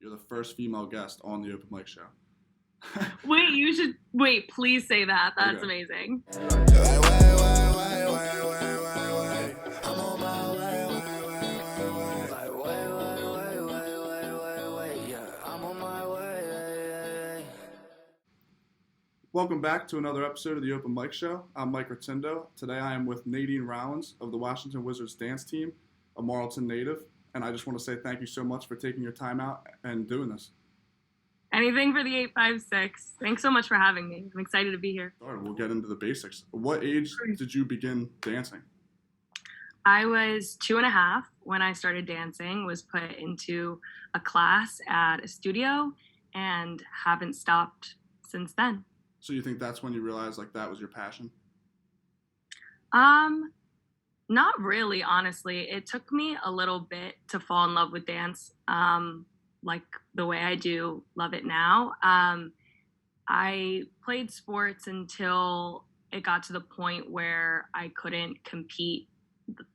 You're the first female guest on the Open Mic Show. Wait, please say that. That's Okay. amazing. Welcome back to another episode of the Open Mic Show. I'm Mike Rotindo. Today I am with Nadeen Rollins of the Washington Wizards dance team, a Marlton native. And I just want to say thank you so much for taking your time out and doing this. Anything for the 856. Thanks so much for having me. I'm excited to be here. All right, we'll get into the basics. What age did you begin dancing? I was 2.5 when I started dancing, was put into a class at a studio, and haven't stopped since then. So you think that's when you realized like that was your passion? Not really, honestly. It took me a little bit to fall in love with dance, like the way I do love it now. I played sports until it got to the point where I couldn't compete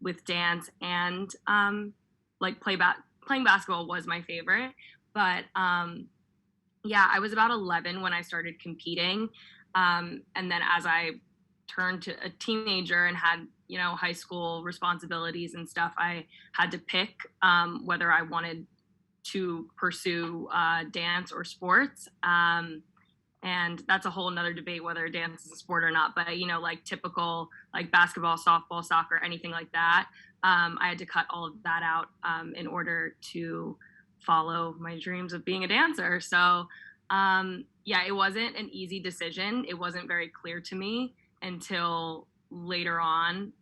with dance, and playing basketball was my favorite. But yeah, I was about 11 when I started competing. And then as I turned to a teenager and had, high school responsibilities and stuff, I had to pick whether I wanted to pursue dance or sports. And that's a whole nother debate whether dance is a sport or not. But, like typical like basketball, softball, soccer, anything like that, I had to cut all of that out in order to follow my dreams of being a dancer. So yeah, it wasn't an easy decision. It wasn't very clear to me until later on,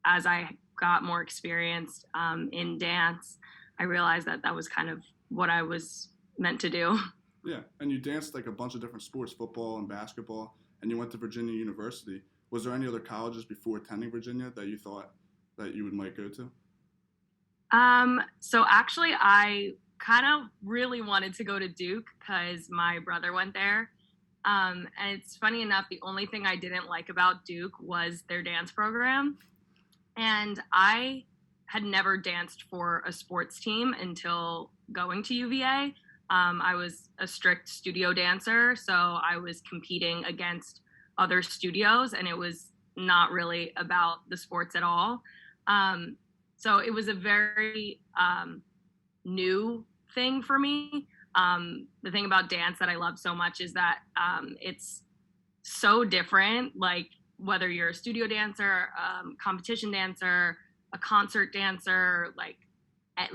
as I got more experienced in dance. I realized that was kind of what I was meant to do. Yeah, and you danced like a bunch of different sports, football and basketball, and you went to Virginia University. Was there any other colleges before attending Virginia that you thought that you might go to? So actually, I kind of really wanted to go to Duke because my brother went there. And it's funny enough, the only thing I didn't like about Duke was their dance program. And I had never danced for a sports team until going to UVA. I was a strict studio dancer, so I was competing against other studios, and it was not really about the sports at all. So it was a very new thing for me. The thing about dance that I love so much is that it's so different, like whether you're a studio dancer, competition dancer, a concert dancer, like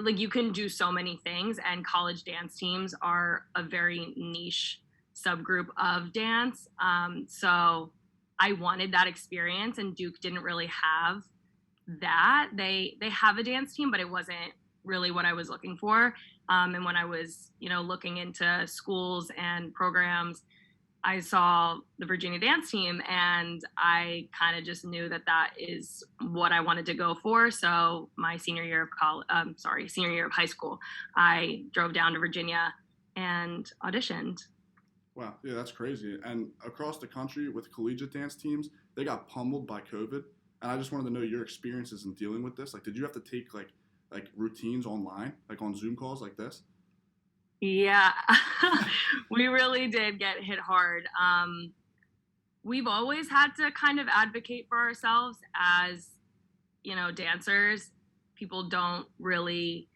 you can do so many things, and college dance teams are a very niche subgroup of dance. So I wanted that experience, and Duke didn't really have that. They have a dance team, but it wasn't really what I was looking for. And when I was, looking into schools and programs, I saw the Virginia dance team, and I kind of just knew that is what I wanted to go for. So my senior year of high school, I drove down to Virginia and auditioned. Wow, yeah, that's crazy. And across the country with collegiate dance teams, they got pummeled by COVID. And I just wanted to know your experiences in dealing with this. Like, did you have to take like routines online, like on Zoom calls like this? Yeah, we really did get hit hard. We've always had to kind of advocate for ourselves as, dancers. People don't really,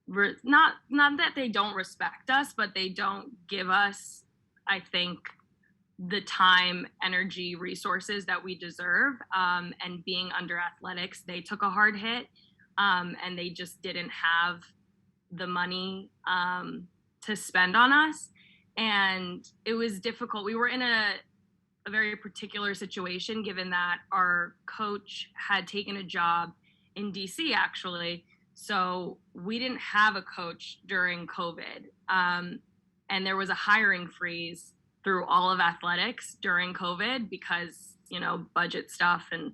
not that they don't respect us, but they don't give us, I think, the time, energy, resources that we deserve. And being under athletics, they took a hard hit, and they just didn't have the money to spend on us. And it was difficult. We were in a very particular situation, given that our coach had taken a job in DC, actually. So we didn't have a coach during COVID. And there was a hiring freeze through all of athletics during COVID because, budget stuff, and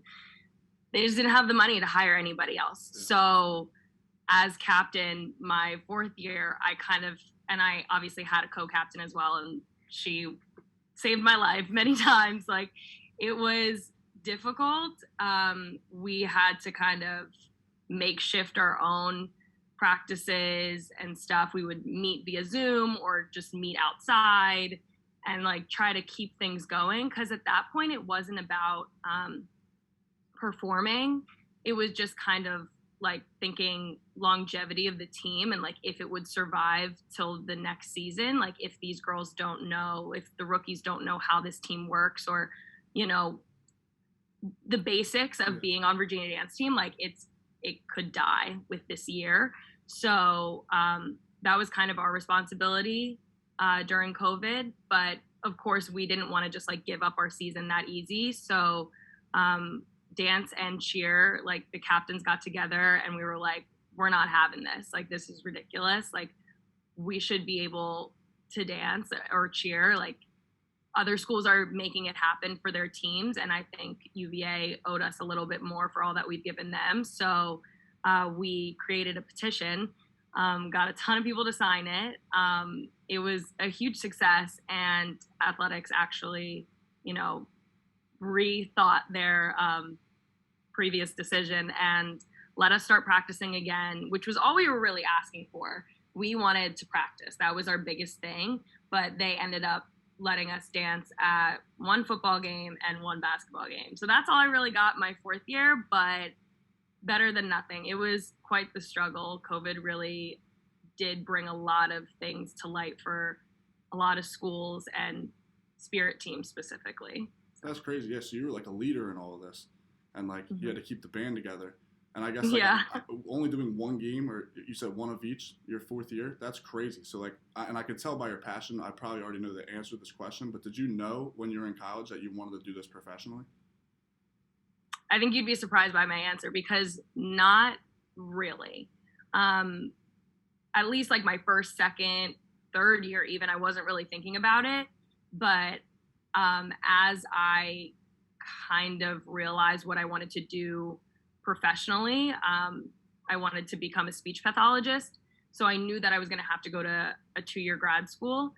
they just didn't have the money to hire anybody else. Yeah. So as captain, my 4th year, and I obviously had a co-captain as well, and she saved my life many times. Like, it was difficult. We had to kind of makeshift our own practices and stuff, we would meet via Zoom or just meet outside and like try to keep things going. Because at that point, it wasn't about performing. It was just kind of like thinking longevity of the team and like if it would survive till the next season, like if these girls don't know, if the rookies don't know how this team works, or, you know, the basics of being on Virginia dance team, like it could die with this year. So that was kind of our responsibility during COVID. But of course, we didn't want to just like give up our season that easy. So dance and cheer, like the captains got together and we were like, we're not having this. Like, this is ridiculous. Like, we should be able to dance or cheer. Like, other schools are making it happen for their teams. And I think UVA owed us a little bit more for all that we've given them. So we created a petition, got a ton of people to sign it. It was a huge success, and athletics actually, you know, rethought their previous decision and let us start practicing again, which was all we were really asking for. We wanted to practice. That was our biggest thing, but they ended up letting us dance at one football game and one basketball game. So that's all I really got my fourth year, but better than nothing. It was quite the struggle. COVID really did bring a lot of things to light for a lot of schools and spirit teams specifically. That's crazy. Yeah, so you were like a leader in all of this, and like you had to keep the band together. And I guess like only doing one game, or you said one of each your fourth year, that's crazy. So like, and I could tell by your passion, I probably already know the answer to this question, but did you know when you were in college that you wanted to do this professionally? I think you'd be surprised by my answer, because not really. At least like my first, second, third year even, I wasn't really thinking about it. But as I kind of realized what I wanted to do professionally, I wanted to become a speech pathologist. So I knew that I was going to have to go to a 2-year grad school.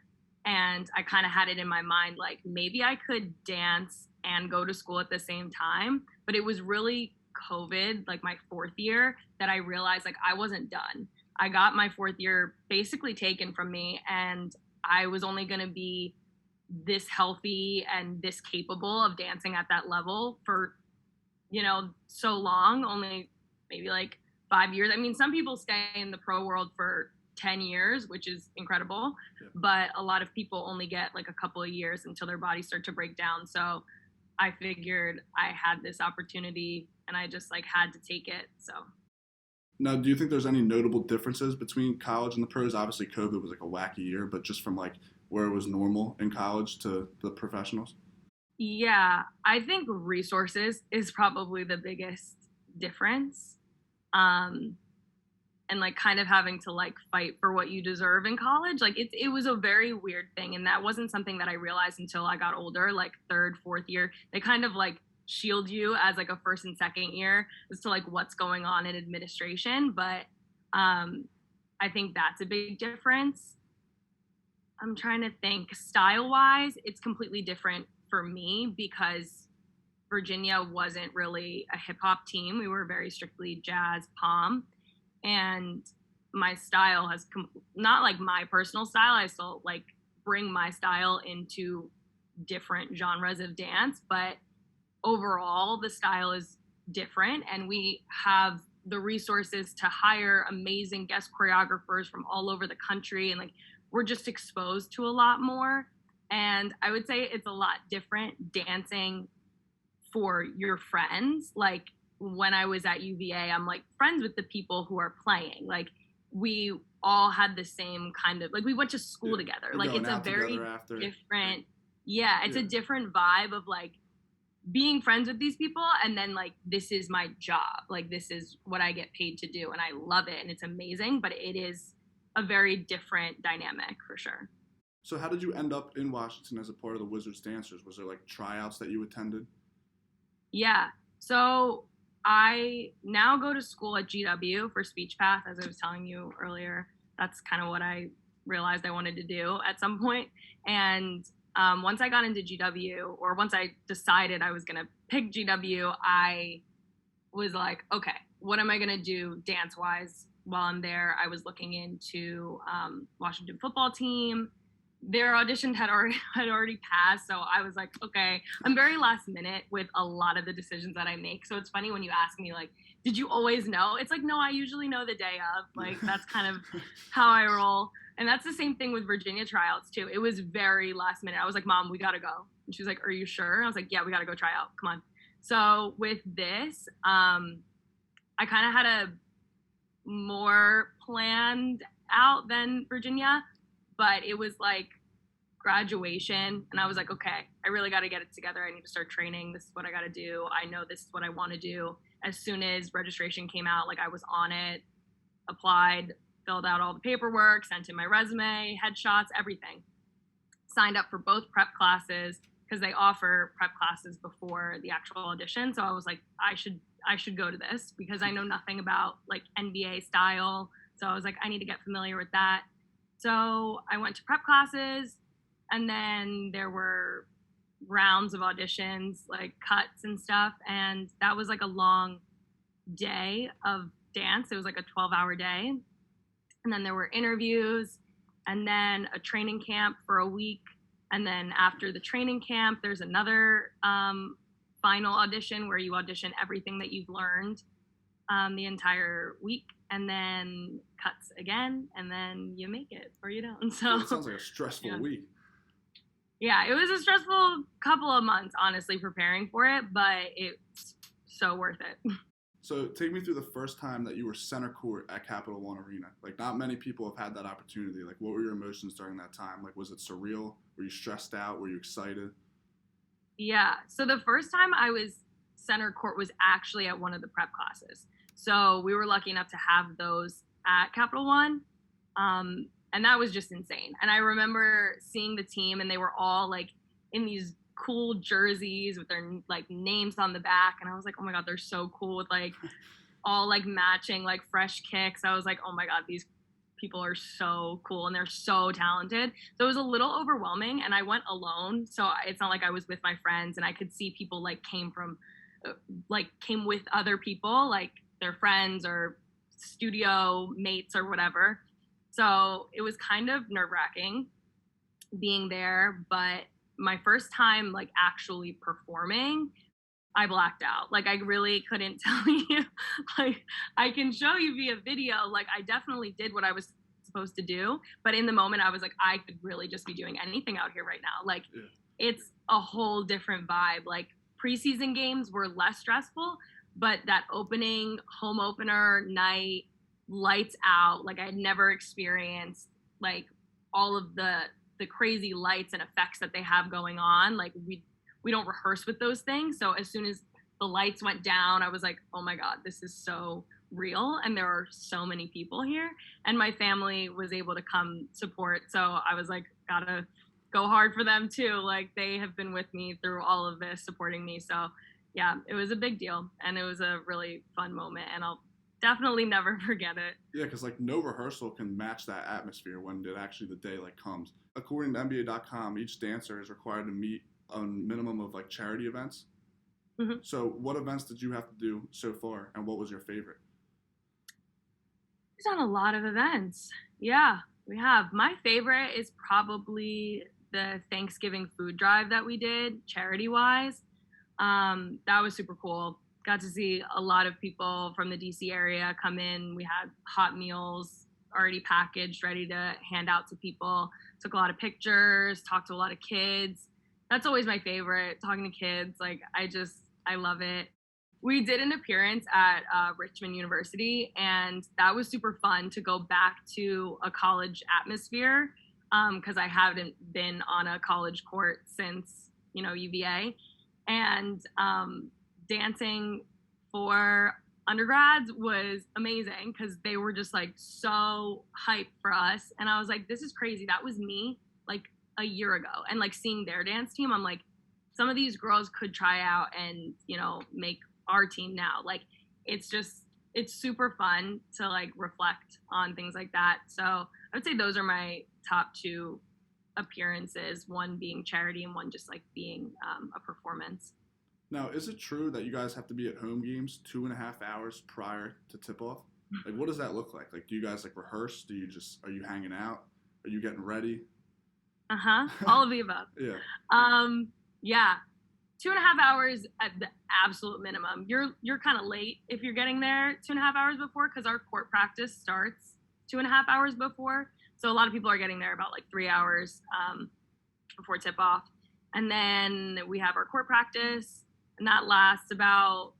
And I kind of had it in my mind, like maybe I could dance and go to school at the same time. But it was really COVID, like my fourth year, that I realized like I wasn't done. I got my fourth year basically taken from me, and I was only going to be this healthy and this capable of dancing at that level for, you know, so long, only maybe like 5 years. I mean, some people stay in the pro world for 10 years, which is incredible, but a lot of people only get like a couple of years until their bodies start to break down. So I figured I had this opportunity and I just like had to take it. So. Now, do you think there's any notable differences between college and the pros? Obviously, COVID was like a wacky year, but just from like where it was normal in college to the professionals? Yeah, I think resources is probably the biggest difference. And like kind of having to like fight for what you deserve in college. Like it was a very weird thing. And that wasn't something that I realized until I got older, like third, fourth year. They kind of like shield you as like a first and second year as to like what's going on in administration. But I think that's a big difference. I'm trying to think. Style wise, it's completely different for me because Virginia wasn't really a hip hop team. We were very strictly jazz, pom. And my style has not like my personal style. I still like bring my style into different genres of dance, but overall the style is different, and we have the resources to hire amazing guest choreographers from all over the country, and like we're just exposed to a lot more. And I would say it's a lot different dancing for your friends. Like when I was at UVA, I'm like friends with the people who are playing. Like we all had the same kind of, like we went to school together. Like it's a very different, it's a different vibe of like being friends with these people. And then like, this is my job. Like this is what I get paid to do. And I love it. And it's amazing, but it is a very different dynamic for sure. So how did you end up in Washington as a part of the Wizards Dancers? Was there like tryouts that you attended? Yeah. So I now go to school at GW for Speech Path, as I was telling you earlier. That's kind of what I realized I wanted to do at some point. And once I got into GW, or once I decided I was going to pick GW, I was like, okay, what am I going to do dance-wise while I'm there, I was looking into Washington football team. Their audition had already passed, so I was like, okay. I'm very last minute with a lot of the decisions that I make. So it's funny when you ask me like, did you always know? It's like, no, I usually know the day of. Like that's kind of how I roll. And that's the same thing with Virginia tryouts too. It was very last minute. I was like, Mom, we gotta go. And she was like, are you sure? I was like, yeah, we gotta go try out. Come on. So with this, I kind of had a more planned out than Virginia, but it was like graduation, and I was like, okay, I really got to get it together. I need to start training. This is what I got to do. I know this is what I want to do. As soon as registration came out, like I was on it, applied, filled out all the paperwork, sent in my resume, headshots, everything. Signed up for both prep classes because they offer prep classes before the actual audition. So I was like, I should go to this because I know nothing about like NBA style. So I was like, I need to get familiar with that. So I went to prep classes, and then there were rounds of auditions, like cuts and stuff. And that was like a long day of dance. It was like a 12-hour day. And then there were interviews, and then a training camp for a week. And then after the training camp, there's another final audition where you audition everything that you've learned the entire week, and then cuts again, and then you make it or you don't. So it sounds like a stressful week. Yeah, it was a stressful couple of months, honestly, preparing for it, but it's so worth it. So take me through the first time that you were center court at Capital One Arena. Like, not many people have had that opportunity. Like, what were your emotions during that time? Like, was it surreal? Were you stressed out? Were you excited? Yeah, so the first time I was center court was actually at one of the prep classes. So we were lucky enough to have those at Capital One. And that was just insane. And I remember seeing the team, and they were all like in these cool jerseys with their like names on the back. And I was like, oh my God, they're so cool with like all like matching like fresh kicks. I was like, oh my God, these people are so cool and they're so talented. So it was a little overwhelming, and I went alone. So it's not like I was with my friends, and I could see people like came with other people, like their friends or studio mates or whatever. So it was kind of nerve-wracking being there, but my first time like actually performing, I blacked out. Like I really couldn't tell you. Like I can show you via video. Like I definitely did what I was supposed to do, but in the moment I was like, I could really just be doing anything out here right now. Like It's a whole different vibe. Like preseason games were less stressful, but that opening home opener night, lights out, like I had never experienced like all of the crazy lights and effects that they have going on. Like we don't rehearse with those things. So as soon as the lights went down, I was like, oh my God, this is so real. And there are so many people here. And my family was able to come support. So I was like, gotta go hard for them too. Like they have been with me through all of this, supporting me. So yeah, it was a big deal. And it was a really fun moment. And I'll definitely never forget it. Yeah, because like no rehearsal can match that atmosphere when it actually the day like comes. According to NBA.com, each dancer is required to meet a minimum of like charity events. Mm-hmm. So what events did you have to do so far, and what was your favorite? We've done a lot of events. Yeah, we have. My favorite is probably the Thanksgiving food drive that we did, charity-wise. That was super cool. Got to see a lot of people from the DC area come in. We had hot meals already packaged, ready to hand out to people. Took a lot of pictures, talked to a lot of kids. That's always my favorite, talking to kids. Like, I love it. We did an appearance at Richmond University, and that was super fun to go back to a college atmosphere because I haven't been on a college court since, UVA. And dancing for undergrads was amazing because they were just like so hyped for us. And I was like, this is crazy. That was me like a year ago. And like seeing their dance team, I'm like, some of these girls could try out and, make our team now. Like, it's super fun to like reflect on things like that. So I would say those are my top two appearances, one being charity and one just like being a performance. Now, is it true that you guys have to be at home games 2.5 hours prior to tip-off? Like, what does that look like? Like, do you guys like rehearse? Are you hanging out? Are you getting ready? All of the above. Yeah. Yeah. 2.5 hours at the absolute minimum. You're kind of late if you're getting there 2.5 hours before, because our court practice starts 2.5 hours before. So a lot of people are getting there about like 3 hours before tip off. And then we have our court practice, and that lasts about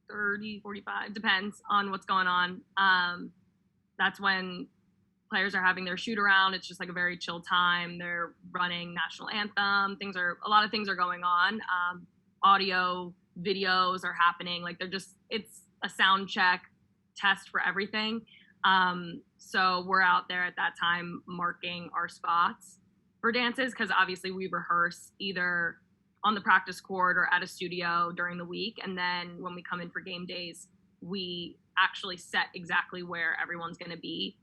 30, 45, depends on what's going on. That's when players are having their shoot around. It's just like a very chill time. They're running national anthem. A lot of things are going on. Audio, videos are happening. Like it's a sound check test for everything. So we're out there at that time marking our spots for dances, because obviously we rehearse either on the practice court or at a studio during the week. And then when we come in for game days, we actually set exactly where everyone's going to be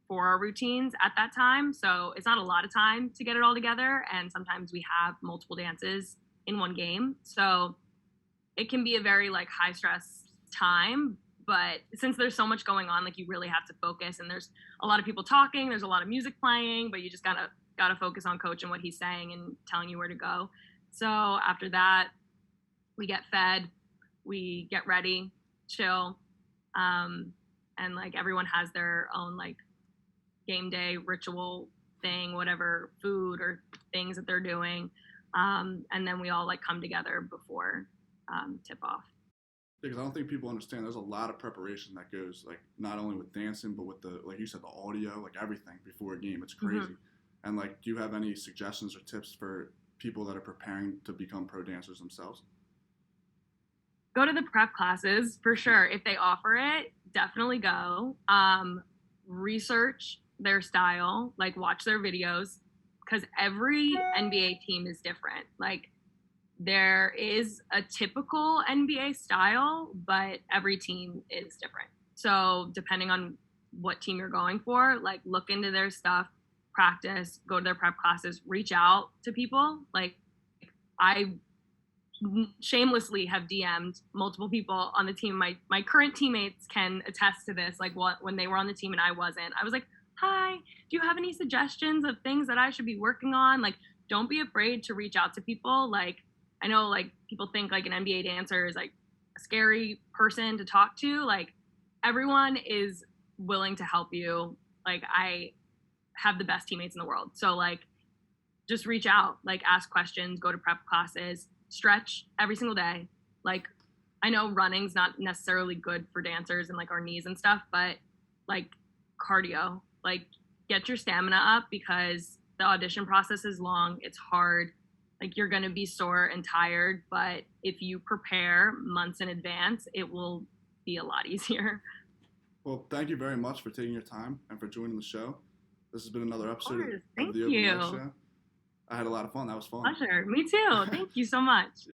for our routines at that time. So it's not a lot of time to get it all together. And sometimes we have multiple dances in one game. So it can be a very like high stress time. But since there's so much going on, like you really have to focus, and there's a lot of people talking, there's a lot of music playing, but you just gotta focus on coach and what he's saying and telling you where to go. So after that, we get fed, we get ready, chill, and like everyone has their own like game day ritual thing, whatever food or things that they're doing, and then we all like come together before tip off. Because I don't think people understand there's a lot of preparation that goes, like, not only with dancing, but with the, like you said, the audio, like everything before a game. It's crazy. Mm-hmm. And like, do you have any suggestions or tips for people that are preparing to become pro dancers themselves? Go to the prep classes for sure. If they offer it, definitely go. Research their style, like watch their videos, because every NBA team is different. Like, there is a typical NBA style, but every team is different. So depending on what team you're going for, like look into their stuff, practice, go to their prep classes, reach out to people. Like I shamelessly have DM'd multiple people on the team. My current teammates can attest to this. Like when they were on the team and I wasn't, I was like, hi, do you have any suggestions of things that I should be working on? Like, don't be afraid to reach out to people. Like, I know like people think like an NBA dancer is like a scary person to talk to. Like everyone is willing to help you. Like I have the best teammates in the world. So like just reach out, like ask questions, go to prep classes, stretch every single day. Like I know running's not necessarily good for dancers and like our knees and stuff, but like cardio, like get your stamina up, because the audition process is long. It's hard. Like you're going to be sore and tired, but if you prepare months in advance, it will be a lot easier. Well, thank you very much for taking your time and for joining the show. This has been another episode of the Open Mic Show. I had a lot of fun. That was fun. Pleasure. Me too. Thank you so much.